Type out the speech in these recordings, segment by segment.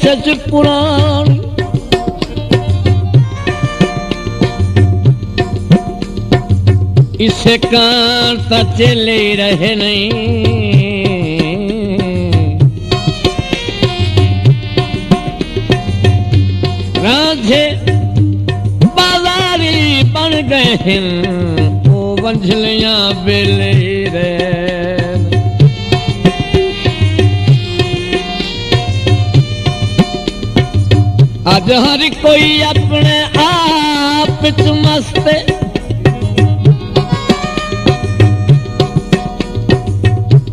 सच पुरानी इसे कांता चले रहे नहीं राझे बाजारी बन गए हैं वो वंझलियां बेले रहे आज हर कोई अपने आप च मस्त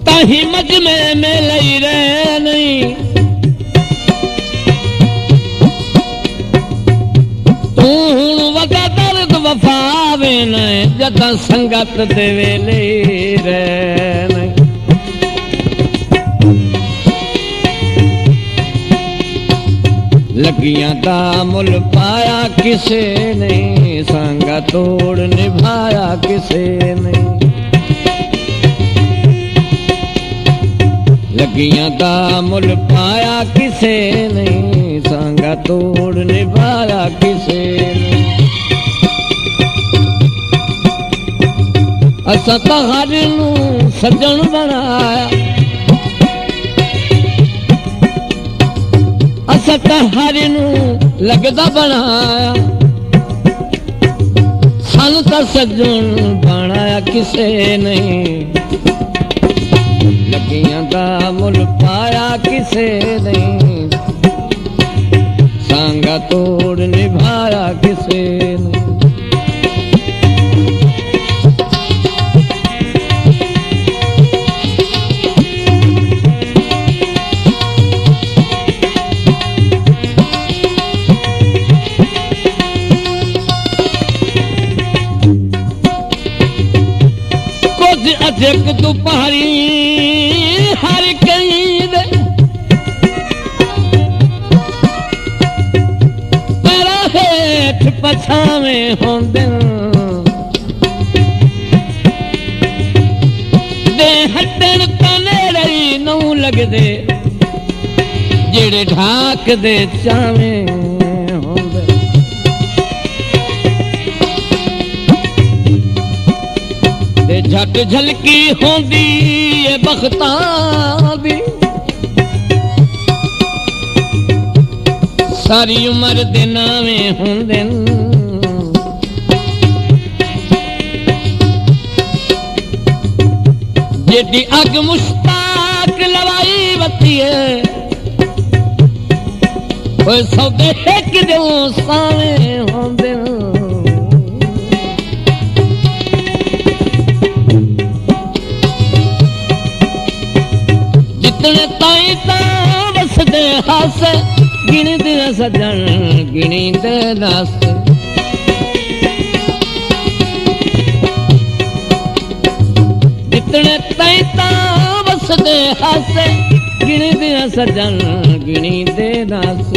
ताही मजमे में लई रहे नहीं तू हुण वगा दर्द वफावे न जदा संगत दे वेले रहे नहीं लगियां दा मुल पाया किसे ने संगा तोड़ निभाया किसे ने लगियां दा मुल पाया किसे ने संगा तोड़ निभाया किसे ने असा तो हर नू सजन बनाया असा तो हर नू लगदा बनाया सानू तो सजन बनाया किसे नहीं लगियां दा मुल पाया किसे नहीं सांगा तोड़ निभाया किसे नहीं अजक दुपहरी हर कई दे पैरा हेठ पछावे होंदे दे हटन तने रही नौ लगदे जेड़े ढाक दे चावे झट झलकी होंदी ए बख्तां दी सारी उम्र दे नावें होंदे जेडी अग मुश्ताक लवाई बत्ती है ओए सौदे एक दे सावें होंदे ताई बसदे हास गिन दे सजन गिनी दे दस जितने ताई बसदे हास गिन दे सजन गिनी दे दस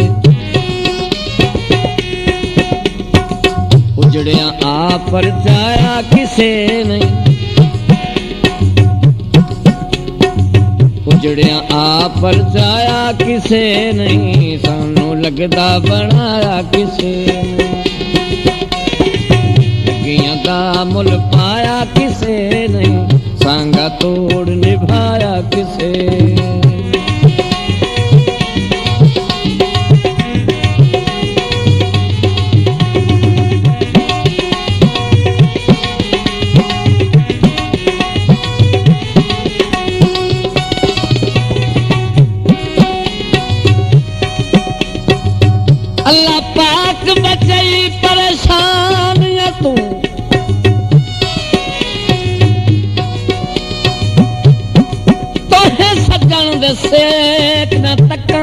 उजड़िया आप पर जाया किसे नहीं उजड़िया आप पर जाया किसे नहीं सानू लगदा बनाया किसे लगियां दा मुल पाया किसे नहीं सांगा तोड़ निभाया किसे अल्लाह पाक बचाई परेशान या तू तोहे सजन दे सेक न तक्का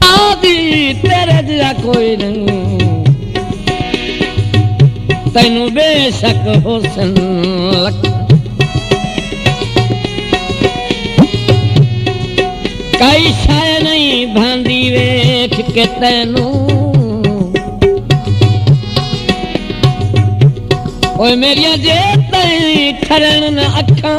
आदि तेरे जिहा कोई नहीं तैनू बेशक हुस्न लक्का कई शाय नहीं भांदी वेख के तैनू ओए मेरिया जे तई ठरण न अखां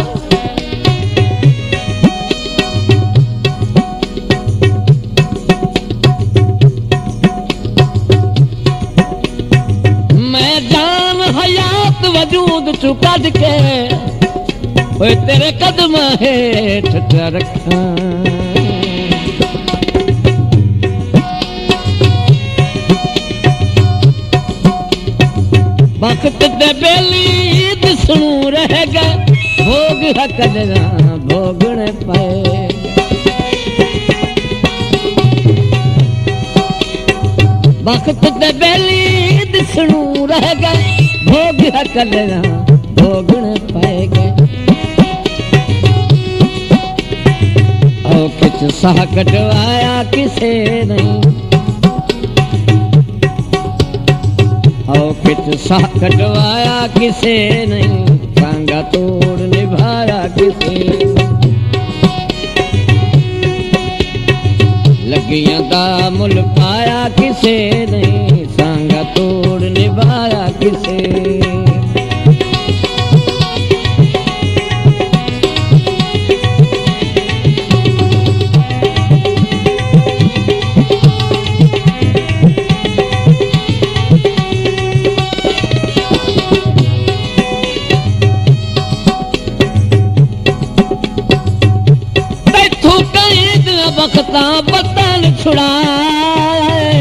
मैं जान हयात वजूद चु कढ के ओए तेरे कदम हेठ रखां वक्त ते बेली दिसणू रह गए भोग हकदरा भोगण पाए वक्त ते बेली दिसणू रह गए भोग हकदरा भोगण पाए गए औ किच साह कटवाया किसे नहीं किच साह कटवाया किसे नहीं सांगा तोड़ निभाया किसे लगियां दा मुल पाया किसे नहीं सांगा तोड़ निभाया किसे वक्ता बतन छुड़ाए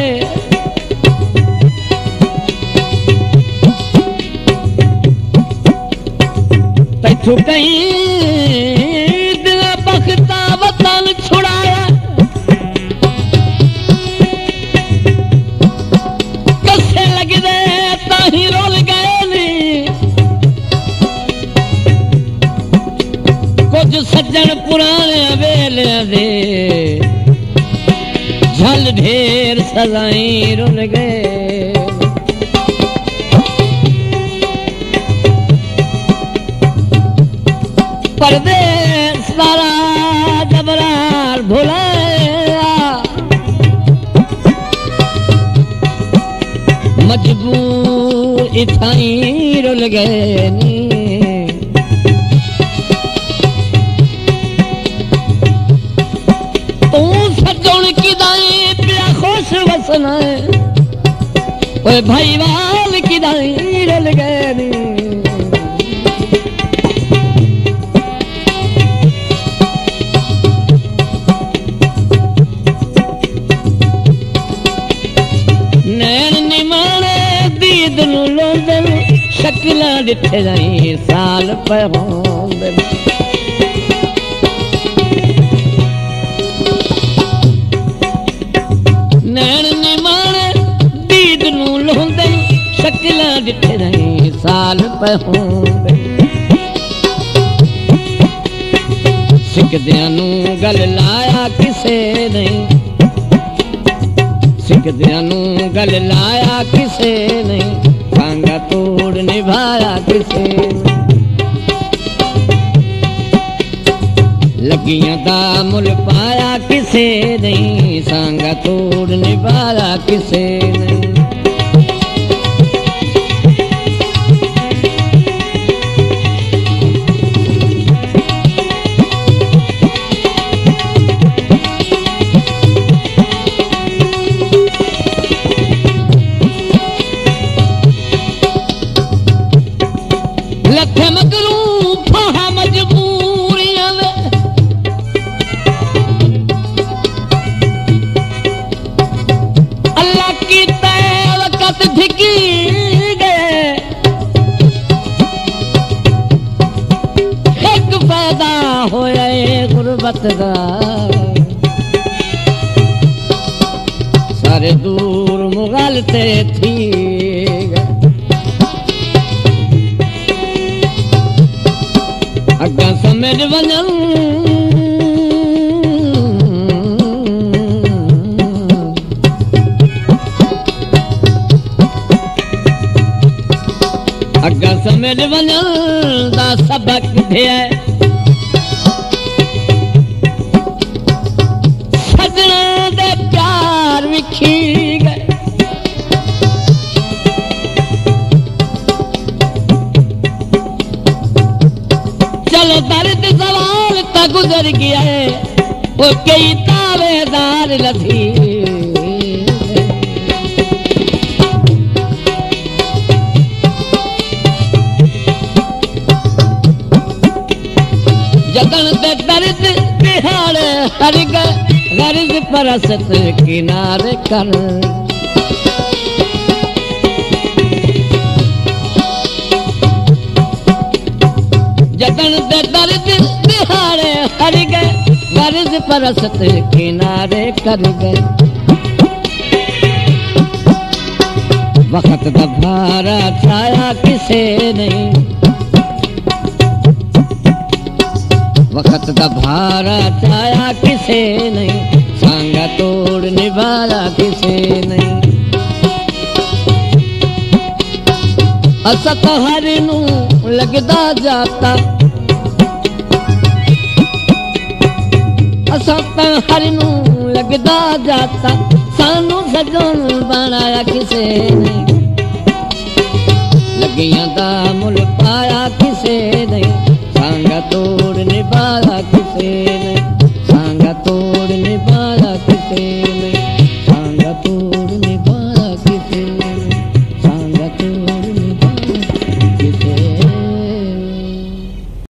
तैथू कहीं दिल बखता वतन छुड़ाया कसे लगदे ताही रोल गए नी कुछ सज्जन पुराने वेलियां दे झल ढेर सजाई रुल गए परदेस वाला जबरार भुलाया मजबूर इथाई रुल गए नी वसना ओए भाई वाल की दाई रल गए नी नैन निमाने दीद नु लोंदन शक्लां डिठे जाई साल पे होंदे शक्लां डिठे नहीं साल पे होंदे सिकदियां नू गल लाया किसे नहीं सिकदियां नू गल लाया किसे नहीं सांगा तोड़ निभाया किसे लगियां दा मुल पाया किसे नहीं सांगा तोड़ निभाया किसे नहीं सारे दूर मुगलते थी अग्गा समझ वञन अग्गा समझ वञन दा सबक थिए कर गया है वो कई तावेदार लथी जतन ते दर्द तिहाड़ हर गर्ज परसत किनारे कर जतन ते दर्द तिहाड़ हर गर्ज परसत किनारे कर गए वक्त दा भारा छाया किसे नहीं वक्त दा भारा छाया किसे नहीं सांगा तोड़ निभाया किसे नहीं असा तो हर नू लगदा जाता असा तो हर नू लगदा जाता सानू सजन बनाया किसे नहीं लगियां दा मुल पाया किसे नहीं सांगा तोड़ निभाया